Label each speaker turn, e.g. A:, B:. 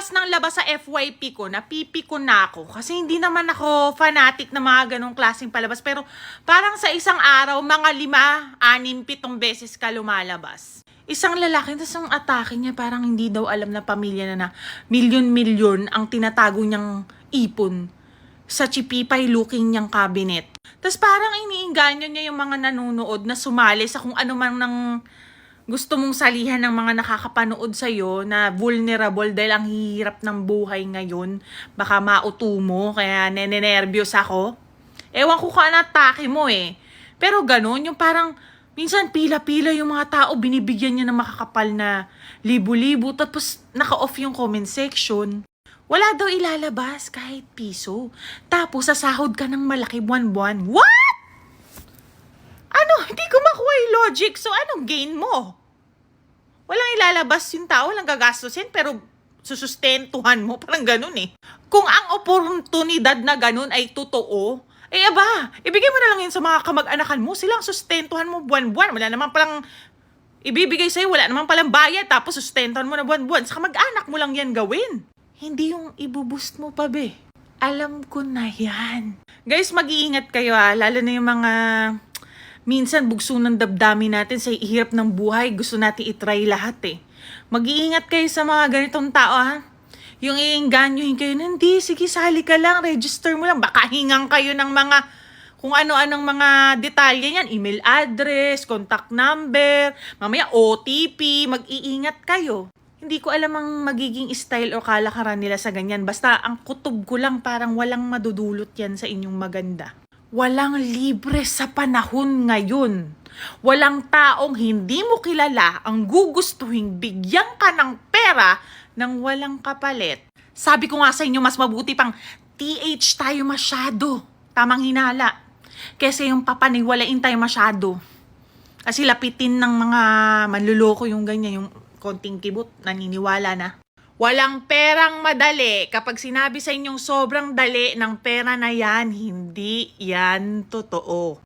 A: ng labas sa FYP ko, napipiko na ako. Kasi hindi naman ako fanatic na mga ganong klaseng palabas. Pero parang sa isang araw, mga 5, 6, 7 beses ka lumalabas. Isang lalaki, tapos ang atake niya, parang hindi daw alam na pamilya na milyon-milyon ang tinatago niyang ipon sa chipipay looking niyang cabinet. Tapos parang iniinganyo niya yung mga nanonood na sumali sa kung ano man ng gusto mong salihan ng mga nakakapanood sa'yo na vulnerable dahil ang hirap ng buhay ngayon. Baka mauto mo, kaya nenenervyos ako. Ewan ko kung ano atake mo eh. Pero ganun, yung parang minsan pila-pila yung mga tao, binibigyan niya ng makakapal na libo-libo, tapos naka-off yung comment section. Wala daw ilalabas kahit piso. Tapos sasahod ka ng malaki buwan-buwan. What? Ano? Hindi ko makuha yung logic. So anong gain mo? Walang ilalabas yung tao, walang gagastusin, pero susustentuhan mo. Parang ganun eh. Kung ang oportunidad na ganun ay totoo, eh aba, ibigay mo na lang yun sa mga kamag-anakan mo. Silang sustentuhan mo buwan-buwan. Wala naman palang ibibigay sa'yo, wala naman palang bayad, tapos sustentuhan mo na buwan-buwan. Sa kamag-anak mo lang yan gawin. Hindi yung ibuboost mo pa, be. Alam ko na yan. Guys, mag-iingat kayo lalo na yung mga minsan bugso ng damdamin natin sa hirap ng buhay. Gusto natin itry lahat eh. Mag-iingat kayo sa mga ganitong tao Yung iinganyohin kayo, hindi, sige, sali ka lang, register mo lang. Baka hingang kayo ng mga kung ano-anong mga detalye niyan, email address, contact number, mamaya OTP, mag-iingat kayo. Hindi ko alam ang magiging style o kalakaran nila sa ganyan. Basta ang kutob ko lang parang walang madudulot yan sa inyong maganda. Walang libre sa panahon ngayon. Walang taong hindi mo kilala ang gugustuhin bigyan ka ng pera nang walang kapalit. Sabi ko nga sa inyo, mas mabuti pang TH tayo masyado. Tamang hinala. Kasi yung papaniwalain tayo masyado. Kasi lapitin ng mga manluloko yung ganyan, yung konting kibot, naniniwala na. Walang perang madali. Kapag sinabi sa inyong sobrang dali ng pera na yan, hindi yan totoo.